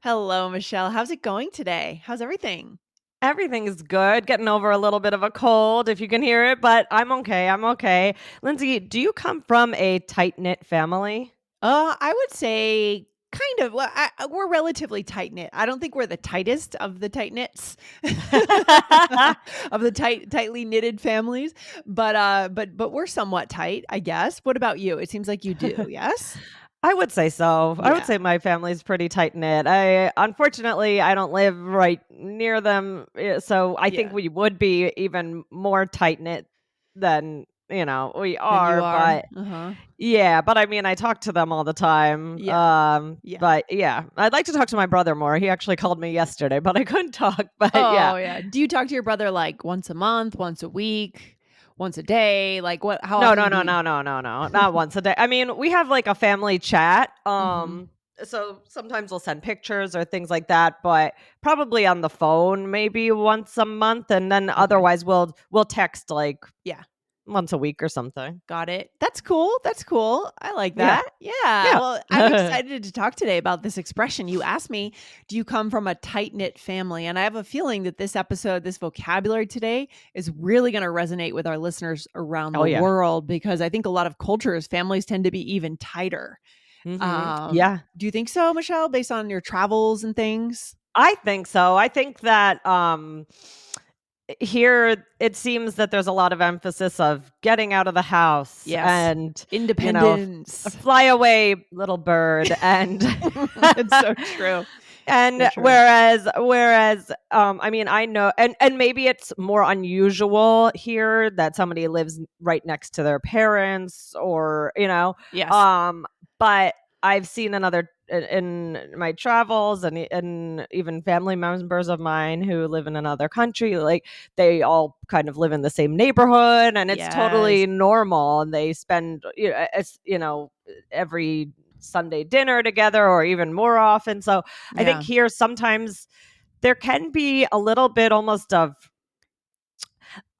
Hello, Michelle. How's it going today? How's everything? Everything is good. Getting over a little bit of a cold, if you can hear it, but I'm okay. I'm okay. Lindsay, do you come from a tight knit family? I would say kind of. Well, we're relatively tight knit. I don't think we're the tightest of the tight knits of the tightly knitted families, but we're somewhat tight, I guess. What about you? It seems like you do. Yes. I would say so. I would Yeah. say my family's pretty tight knit. I don't live right near them, so I think Yeah. we would be even more tight knit than we Then you are. are. But Uh huh. yeah, but I mean, I talk to them all the time. Yeah. Yeah. But yeah, I'd like to talk to my brother more. He actually called me yesterday, but I couldn't talk. But yeah, Oh yeah. Do you talk to your brother like once a month, once a week, once a day? Like what? How no, no, often do no, you? no, no, no, no, not once a day. I mean, we have like a family chat. Hmm. So sometimes we'll send pictures or things like that, but probably on the phone maybe once a month, and then Okay. otherwise we'll text like Yeah. once a week or something. Got it. That's cool. That's cool. I like Yeah, that. Yeah. yeah. Well, I'm excited to talk today about this expression. You asked me, do you come from a tight knit family? And I have a feeling that this episode, this vocabulary today is really going to resonate with our listeners around Oh the yeah. world because I think a lot of cultures, families tend to be even tighter. Yeah. Do you think so, Michelle, based on your travels and things? I think so. I think that here it seems that there's a lot of emphasis of getting out of the house Yes. and Independence. fly away little bird and It's so true. So and true. whereas I mean I know and maybe it's more unusual here that somebody lives right next to their parents or Yes. um but I've seen in my travels and even family members of mine who live in another country, like they all kind of live in the same neighborhood and it's Yes. totally normal, and they spend every Sunday dinner together or even more often. So I think Yeah. here sometimes there can be a little bit almost of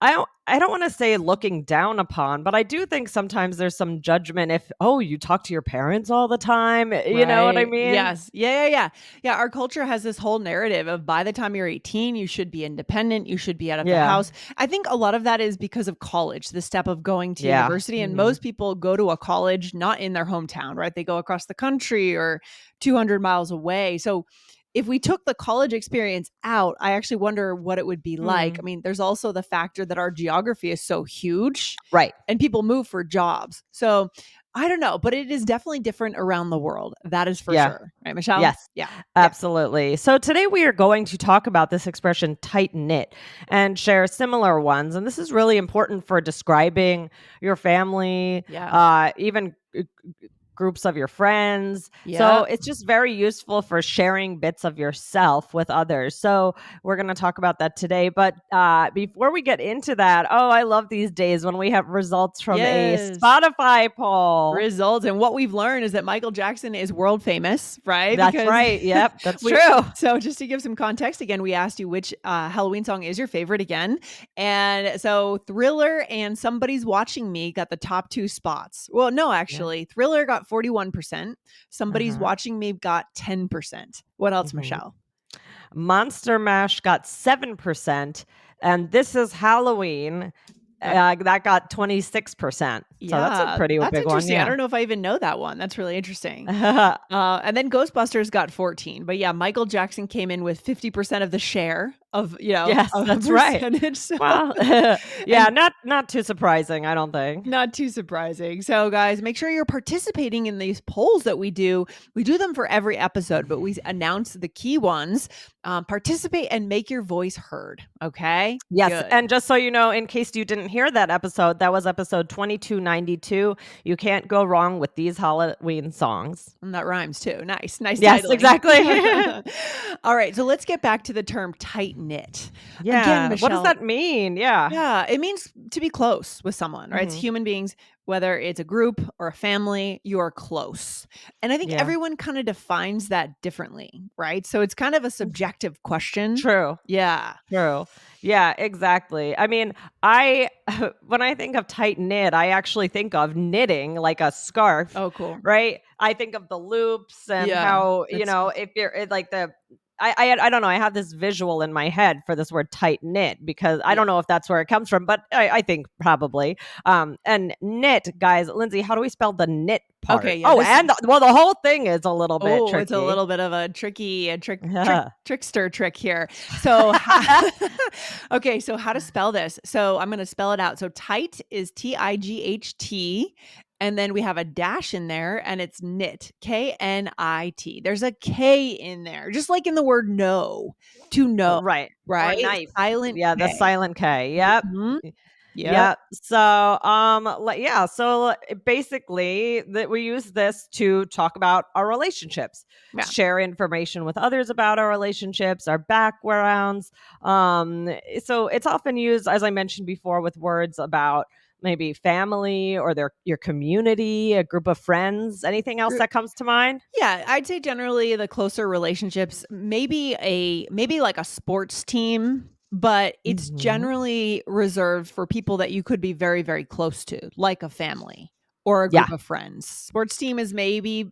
I don't want to say looking down upon, but I do think sometimes there's some judgment if, oh, you talk to your parents all the time. You know what I Right. mean? Yes. Yeah, yeah, yeah. Yeah, our culture has this whole narrative of by the time you're 18, you should be independent, you should be out of the Yeah. house. I think a lot of that is because of college, the step of going to Yeah. university, and Hmm. most people go to a college not in their hometown, right? They go across the country or 200 miles away. So if we took the college experience out, I actually wonder what it would be like. I Hmm. mean, there's also the factor that our geography is so huge Right. and people move for jobs. So I don't know, but it is definitely different around the world. That is for Yeah. sure. Right, Michelle? Yes, Yeah. Yeah. absolutely. So today we are going to talk about this expression tight knit and share similar ones. And this is really important for describing your family, Yeah. even groups of your friends. So Yeah. it's just very useful for sharing bits of yourself with others. So we're going to talk about that today. But before we get into that, oh, I love these days when we have results from a Yes. Spotify poll. Results. And what we've learned is that Michael Jackson is world famous, right? That's Because right. Yep, that's we, true. so just to give some context again, we asked you which Halloween song is your favorite again. And so Thriller and Somebody's Watching Me got the top two spots. Well, no, Yeah. actually, Thriller got 41%. Somebody's Uh-huh. Watching Me got 10%. What else, Mhm. Michelle? Monster Mash got 7%, and This Is Halloween, that got 26%. So that's a Yeah, pretty that's big one, interesting. I yeah. don't know if I even know that one. That's really interesting. And then Ghostbusters got 14. But yeah, Michael Jackson came in with 50% of the share of, Yes, of a that's right. percentage. So, Well, yeah, and not too surprising, I don't think. not too surprising. So, guys, make sure you're participating in these polls that we do. We do them for every episode, but we announce the key ones. Participate and make your voice heard. Okay. Yes, Good. and just so you know, in case you didn't hear that episode, that was episode 2292. You can't go wrong with these Halloween songs. And that rhymes too. Nice. Nice Yes, titling. exactly. All right. So let's get back to the term tight knit. Again, Yeah, what does Michelle, that mean? Yeah. yeah, it means to be close with someone, right? It's Mhm. human beings. whether it's a group or a family, you're close. And I think Yeah. everyone kind of defines that differently, right? So it's kind of a subjective question. True. Yeah. True. Yeah, exactly. I mean, I when I think of tight knit, I actually think of knitting like a scarf, Oh, cool. right? I think of the loops and Yeah. how, That's if you're like the I don't know, I have this visual in my head for this word tight knit because I yeah. don't know if that's where it comes from, but I think probably. And knit, guys, Lindsay, how do we spell the knit Okay, part? yeah. Oh, This and well, the whole thing is a little bit Oh, it's a tricky. little bit of a Yeah. trickster trick here. So, okay, so how to spell this? So I'm going to spell it out. So tight is TIGHT, and then we have a dash in there, and it's knit, KNIT. There's a K in there, just like in the word no, to know, Right. Or right? knife. Silent Yeah, the K. silent K. Yep. Mhm. Yep. Yep. So, yeah, so basically that we use this to talk about our relationships, Yeah. share information with others about our relationships, our backgrounds. So it's often used, as I mentioned before, with words about maybe family or your community, a group of friends. Anything else Gr that comes to mind? Yeah, I'd say generally the closer relationships, maybe like a sports team, but it's Mhm. generally reserved for people that you could be very, very close to, like a family or a Yeah. group of friends. Sports team is maybe,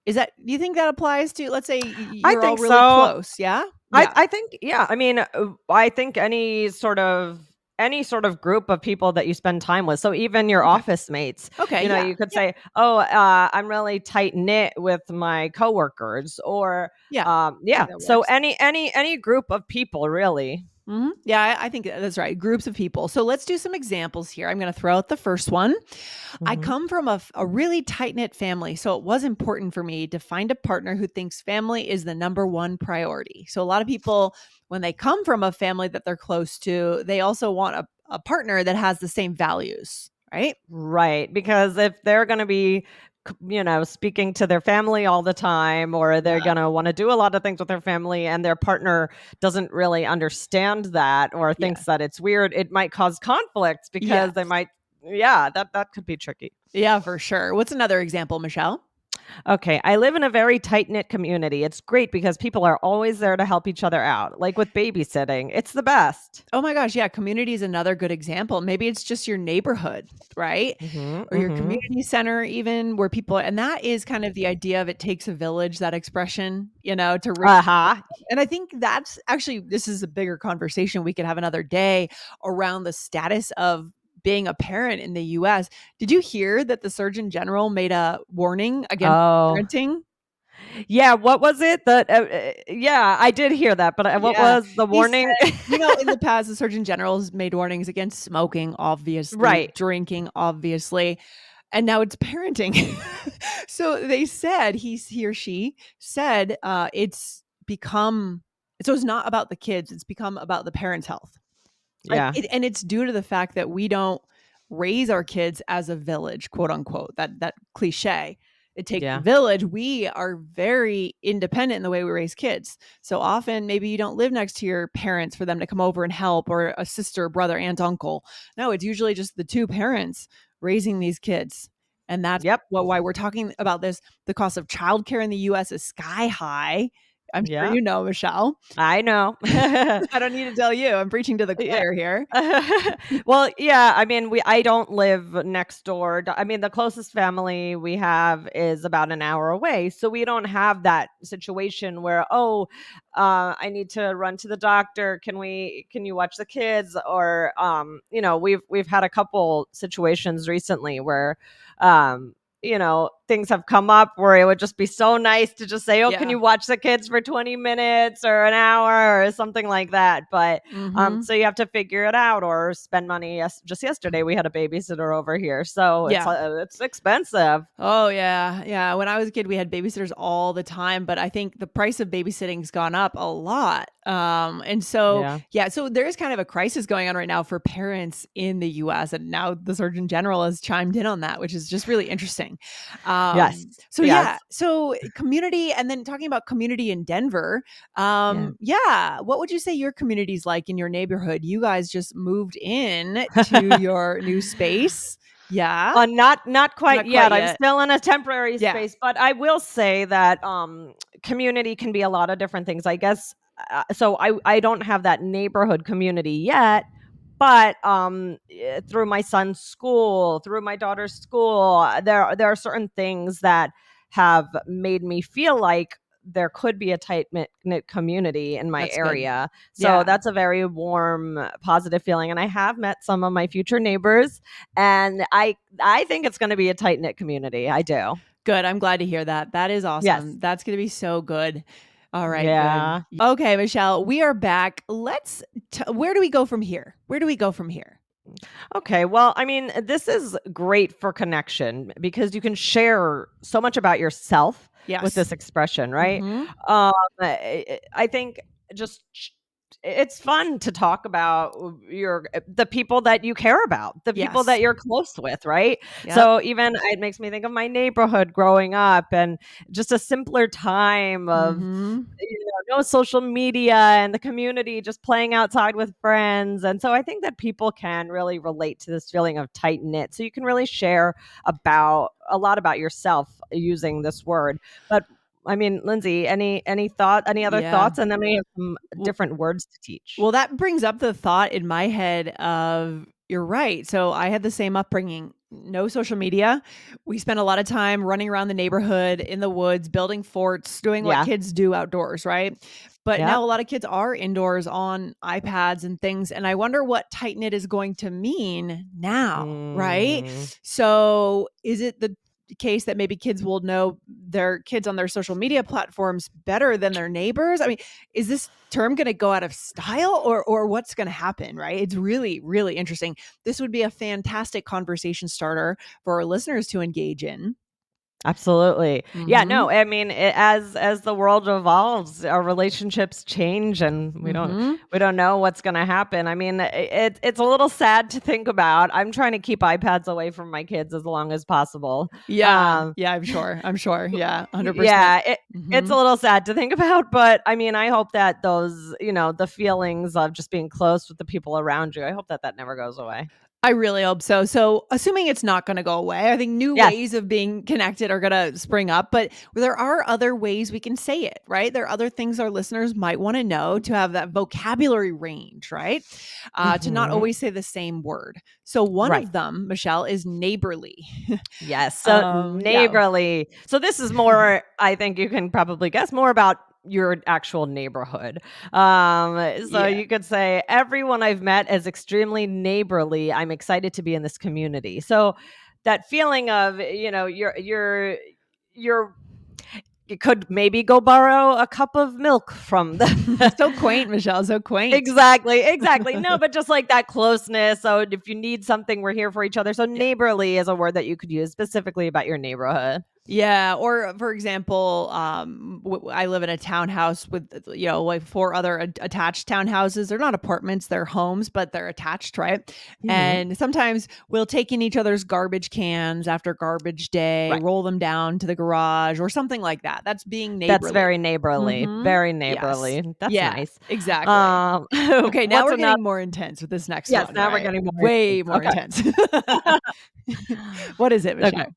is that, do you think that applies to, let's say I you're all think really so. close? Yeah. I Yeah. I think yeah, I mean, I think any sort of group of people that you spend time with. So even your Okay. office mates, Okay. Yeah. you could Yeah. say, "Oh, I'm really tight knit with my coworkers," or Yeah. I yeah. think that So works. any group of people, really. Yeah, I think that's right. Groups of people. So let's do some examples here. I'm going to throw out the first one. I Mhm. come from a really tight knit family. So it was important for me to find a partner who thinks family is the number one priority. So a lot of people, when they come from a family that they're close to, they also want a partner that has the same values, right? Right, because if they're gonna be, speaking to their family all the time, or they're Yeah. gonna wanna do a lot of things with their family, and their partner doesn't really understand that or Yeah. thinks that it's weird, it might cause conflict Yes. because they might yeah, that could be tricky. Yeah, for sure. What's another example, Michelle? Okay, I live in a very tight-knit community. It's great because people are always there to help each other out, like with babysitting. It's the best. Oh my gosh, yeah, community is another good example. Maybe it's just your neighborhood, right? Mhm, Or your mhm. community center even where people, and that is kind of the idea of it takes a village, that expression, to raise. Uh-huh. And I think that's actually, this is a bigger conversation we could have another day around the status of being a parent in the US. Did you hear that the Surgeon General made a warning against Oh. parenting? Yeah, what was it? Yeah, I did hear that, but, what Yeah. was the He said, warning? in the past, the Surgeon General has made warnings against smoking, obviously, Right. drinking, obviously, and now it's parenting. So they said, he or she said, it's not about the kids, it's become about the parents' health. Yeah, And it's due to the fact that we don't raise our kids as a village, quote unquote, that cliche. It takes a yeah, village. We are very independent in the way we raise kids. So often, maybe you don't live next to your parents for them to come over and help, or a sister, brother, aunt, uncle. No, it's usually just the two parents raising these kids. And that's yep, why we're talking about this. The cost of childcare in the US is sky high. I'm sure yeah, you know, Michelle. I know. I don't need to tell you. I'm preaching to the Yeah. choir here. Well, yeah, I mean, I don't live next door. I mean, the closest family we have is about an hour away, so we don't have that situation where, "Oh, I need to run to the doctor. Can you watch the kids?" Or, we've had a couple situations recently where, things have come up where it would just be so nice to just say, "Oh, can Yeah. you watch the kids for 20 minutes or an hour?" or something like that, but Mhm. so you have to figure it out or spend money. Just yesterday, we had a babysitter over here, so Yeah. it's expensive. Oh, yeah. Yeah. When I was a kid, we had babysitters all the time, but I think the price of babysitting's gone up a lot. And so, Yeah. yeah, so there is kind of a crisis going on right now for parents in the US. And now the Surgeon General has chimed in on that, which is just really interesting. Yes. So yeah, Yes. so community, and then talking about community in Denver. Yeah. Yeah, what would you say your community's like in your neighborhood? You guys just moved in to your new space. Yeah? Not quite Not quite yet. I'm yet. still in a temporary Yeah. space, but I will say that community can be a lot of different things. I guess so I don't have that neighborhood community yet, but through my son's school, through my daughter's school, there are certain things that have made me feel like there could be a tight knit community in my That's good. area. So Yeah. that's a very warm, positive feeling. And I have met some of my future neighbors, and I think it's going to be a tight knit community. I do. Good. I'm glad to hear that. That is Yes. awesome. That's gonna be so good. All right, good. Yeah. Okay, Michelle, we are back. Where do we go from here? Where do we go from here? Okay. Well, I mean, this is great for connection because you can share so much about yourself with Yes. this expression, right? Mhm. I think just it's fun to talk about the people that you care about, the people that Yes. you're close with, right? Yep. So even it makes me think of my neighborhood growing up and just a simpler time of Mhm. no social media and the community just playing outside with friends. And so I think that people can really relate to this feeling of tight knit. So you can really share about a lot about yourself using this word. But I mean, Lindsay, any other Yeah. thoughts? And then we have some W different words to teach. Well, that brings up the thought in my head of you're right. So I had the same upbringing. No social media. We spent a lot of time running around the neighborhood, in the woods, building forts, doing what Yeah. kids do outdoors, right? But now Yep. a lot of kids are indoors on iPads and things. And I wonder what tight knit is going to mean now, right? Mm, So is it the case that maybe kids will know their kids on their social media platforms better than their neighbors? I mean, is this term going to go out of style or what's going to happen, right? It's really really interesting. This would be a fantastic conversation starter for our listeners to engage in. absolutely. Yeah, no, Mhm. I mean, as the world evolves, our relationships change and Mhm. we don't know what's going to happen. I mean, it's a little sad to think about. I'm trying to keep iPads away from my kids as long as possible. Yeah. Um Yeah, I'm sure. I'm sure. Yeah, 100%. yeah, it's a Mhm. little sad to think about, but I mean, I hope that those, the feelings of just being close with the people around you, I hope that that never goes away. I really hope so. So, assuming it's not going to go away, I think new Yes. ways of being connected are going to spring up, but there are other ways we can say it, right? There are other things our listeners might want to know to have that vocabulary range, right? To not Mhm. always say the same word. So, one Right. of them, Michelle, is neighborly. Yes, so Yeah. neighborly. So this is more, I think you can probably guess more about your actual neighborhood. So Yeah. you could say everyone I've met is extremely neighborly. I'm excited to be in this community. So that feeling of, you're you could maybe go borrow a cup of milk from the So quaint, Michelle. So quaint. Exactly, exactly. No, but just like that closeness. So if you need something, we're here for each other. So Yeah. neighborly is a word that you could use specifically about your neighborhood. Yeah, or for example, I live in a townhouse with like four other attached townhouses. They're not apartments; they're homes, but they're attached, right? Mhm. And sometimes we'll take in each other's garbage cans after garbage day, Right. roll them down to the garage, or something like that. That's being That's very neighborly. neighborly. Mm-hmm. Very Yes. neighborly. That's Yeah. nice. Exactly. Okay, now What's we're another? getting more intense with this next Yes, one, now we're right? getting more Way intense. more Okay. intense. What is it, Okay. Michelle?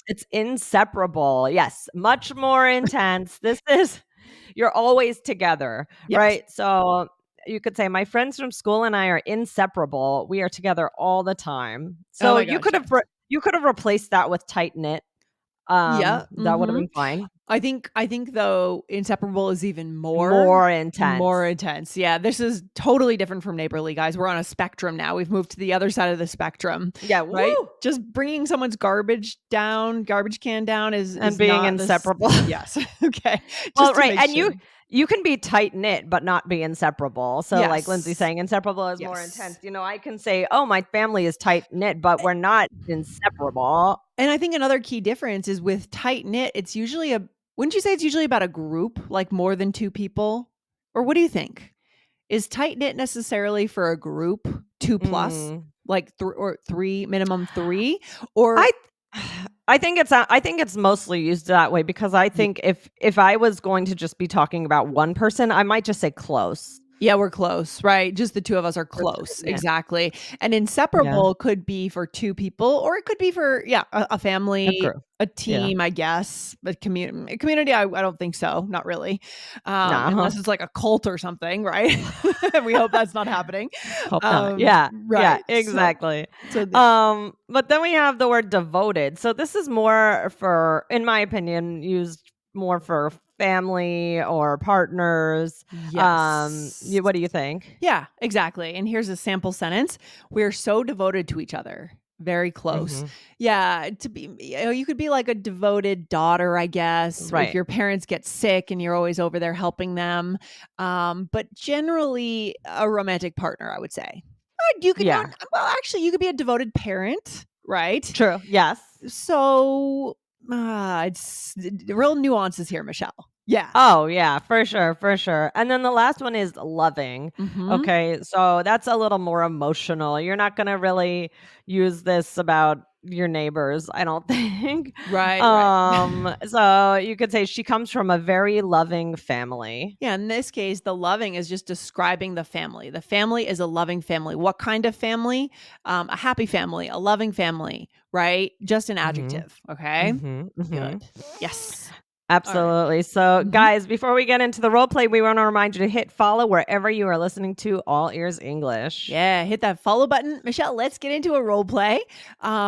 It's inseparable. Yes, much more intense. This is you're always together, Yes. right? So you could say my friends from school and I are inseparable. We are together all the time. Oh So my gosh, yes. you could have replaced that with tight knit. Yeah. That would have Mhm. been fine. I think though inseparable is even More more intense. intense. Yeah, this is totally different from neighborly, guys. We're on a spectrum now. We've moved to the other side of the spectrum, Yeah, right? woo! Just bringing someone's garbage can down is And is being not this. inseparable. Yes. Okay. Well, Just to right, make and sure. you can be tight knit, but not be inseparable. So, like Lindsay Yes. saying, inseparable is more intense. Yes. I can say, "Oh, my family is tight knit, but we're not inseparable." And I think another key difference is with tight knit, wouldn't you say it's usually about a group, like more than 2 people? Or what do you think? Is tight knit necessarily for a group 2 plus, Mm. like 3, minimum 3? Or I I think it's mostly used that way because I Ye think if I was going to just be talking about one person, I might just say close. Yeah, we're close, right? Just the 2 of us are close, Yeah. exactly, and Yeah. inseparable could be for 2 people, or it could be for, yeah, a A family, group. a Yeah. team, I guess, but a community, I don't think so, not really, No. unless it's like a cult or something, right? We hope that's not happening. Hope not. Yeah. Yeah, Right, exactly. yeah. But then we have the word devoted. So this is more for, in my opinion, used more for family or partners. Yes. What do you think? Yeah, exactly. And here's a sample sentence. We're so devoted to each other. Very close. Mhm. Yeah, to be, you could be like a devoted daughter, I guess, if Right. your parents get sick and you're always over there helping them. But generally a romantic partner, I would say. You could not, Yeah. well, actually, you could be a devoted parent, right? True. Yes. So, it's real nuances here, Michelle. Yeah. Oh, yeah, for sure, for sure. And then the last one is loving. Hmm. Okay, so that's a little more emotional. You're not gonna really use this about your neighbors, I don't think. Right, right. So you could say she comes from a very loving family. Yeah, in this case, the loving is just describing the family. The family is a loving family. What kind of family? A happy family, a loving family, right? Just an Mhm. adjective. Okay. Mhm. Mhm. Good. Yes. All right. Absolutely. So, Mhm. guys, before we get into the role play, we want to remind you to hit follow wherever you are listening to All Ears English. Yeah, hit that follow button. Michelle, let's get into a role play.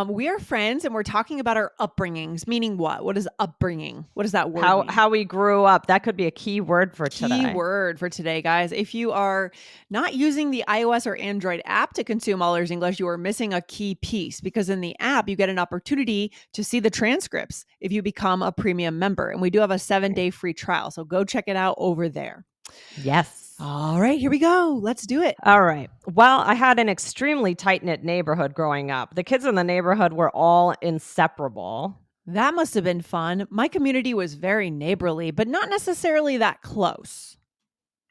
We are friends and we're talking about our upbringings, meaning what? What is upbringing? What does that word mean? How we grew up, that could be a key word for Key today. word for today, guys. If you are not using the iOS or Android app to consume All Ears English, you are missing a key piece because in the app, you get an opportunity to see the transcripts if you become a premium member. And we do have a 7-day free trial. So go check it out over there. Yes. All right, here we go. Let's do it. All right. Well, I had an extremely tight knit neighborhood growing up. The kids in the neighborhood were all inseparable. That must have been fun. My community was very neighborly, but not necessarily that close.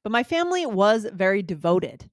But my family was very devoted.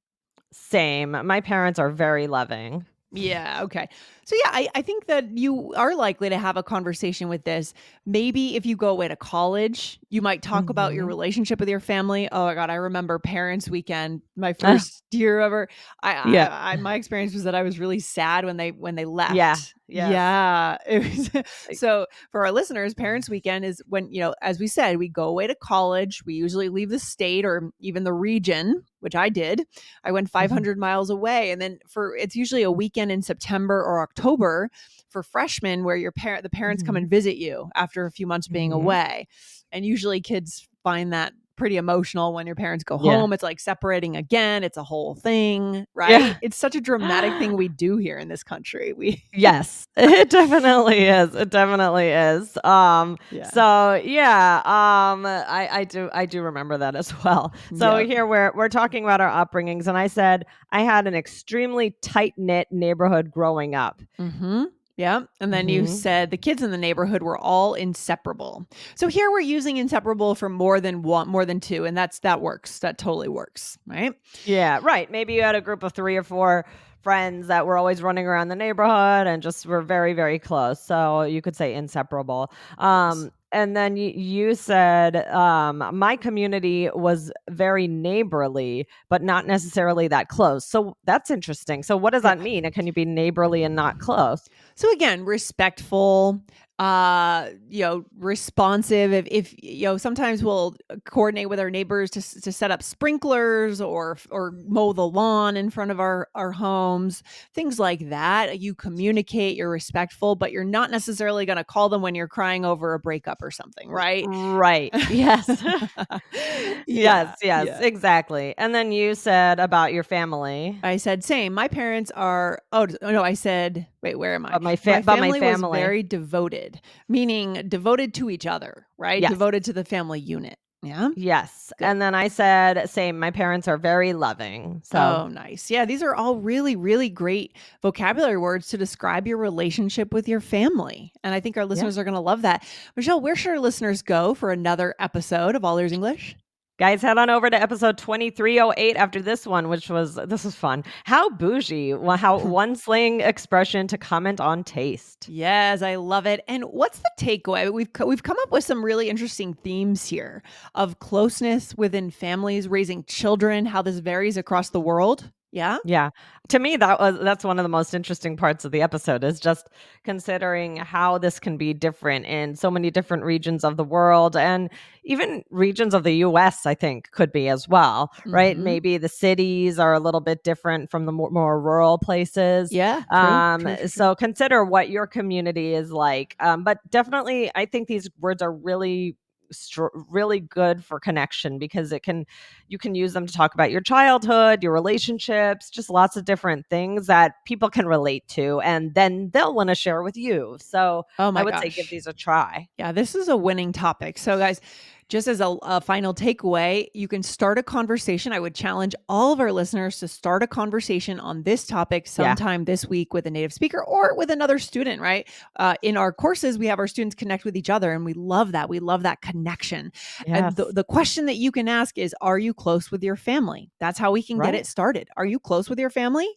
Same. My parents are very loving. Yeah. Okay. So yeah, I think that you are likely to have a conversation with this. Maybe if you go away to college, you might talk about your Mhm. relationship with your family. Oh my God, I remember parents' weekend, my first year ever. Yeah. My experience was that I was really sad when they Yeah. left. Yes. Yeah. It was, Like, so for our listeners, parents' weekend is when, as we said, we go away to college. We usually leave the state or even the region, which I did. I went mhm. 500 miles away. And then it's usually a weekend in September or October for freshmen where the parents come Mhm. and visit you after a few months being Mhm. away. And usually kids find that pretty emotional when your parents go Yeah. home. It's like separating again. It's a whole thing, right? Yeah. It's such a dramatic thing we do here in this country. We Yes, it definitely is. It definitely is. Yeah. So yeah, I do remember that as well. So Yep. here we're talking about our upbringings, and I said I had an extremely tight knit neighborhood growing up. Mhm. Yep. And then you Hmm. said the kids in the neighborhood were all inseparable. So here we're using inseparable for more than one, more than two, and that works. That totally works, right? Yeah, right. Maybe you had a group of 3 or 4 friends that were always running around the neighborhood and just were very, very close. So you could say inseparable. Yes. And then you said my community was very neighborly, but not necessarily that close. So that's interesting. So what does Yeah. that mean? Can you be neighborly and not close? So again, respectful, responsive. If sometimes we'll coordinate with our neighbors to set up sprinklers or mow the lawn in front of our homes, things like that. You communicate, you're respectful, but you're not necessarily going to call them when you're crying over a breakup or something, right? Right. Yes. Yeah, Yes, yes, yeah. exactly. And then you said about your family. I said, "Same. My parents are." Oh no, I said, "Wait, where am I?" My But my family was family. very devoted, meaning devoted to each other, right? Yes. Devoted to the family unit. Yeah, Yes, good. and then I said, "Same, my parents are very loving." So, Oh, nice. Yeah, these are all really, really great vocabulary words to describe your relationship with your family, and I think our yeah. listeners are going to love that. Michelle, where should our listeners go for another episode of All Ears English? Guys, head on over to episode 2308 after this one, this was fun. How bougie, how one slang expression to comment on taste. Yes, I love it. And what's the takeaway? We've come up with some really interesting themes here of closeness within families, raising children, how this varies across the world. Yeah? Yeah. To me, that's one of the most interesting parts of the episode is just considering how this can be different in so many different regions of the world and even regions of the US, I think could be as well, right? Mhm. Maybe the cities are a little bit different from the more rural places. Yeah, true. True, true, true. So consider what your community is like. But definitely, I think these words are really good for connection because you can use them to talk about your childhood, your relationships, just lots of different things that people can relate to, and then they'll want to share with you. So Oh I my would say give gosh. these a try. Yeah, this is a winning topic. So, guys, just as a final takeaway, you can start a conversation. I would challenge all of our listeners to start a conversation on this topic Yeah. sometime this week with a native speaker or with another student, right? In our courses, we have our students connect with each other, and we love that. We love that connection. And Yes. the question that you can ask is, are you close with your family? That's how we can get Right. it started. Are you close with your family?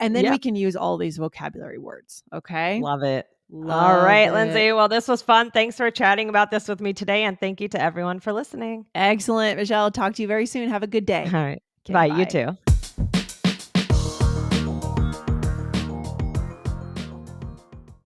And then we Yep. can use all these vocabulary words. Okay. Love it. All Love right, it. Lindsay. Well, this was fun. Thanks for chatting about this with me today. And thank you to everyone for listening. Excellent, Michelle. Talk to you very soon. Have a good All day. right. Okay, Bye. You bye. too.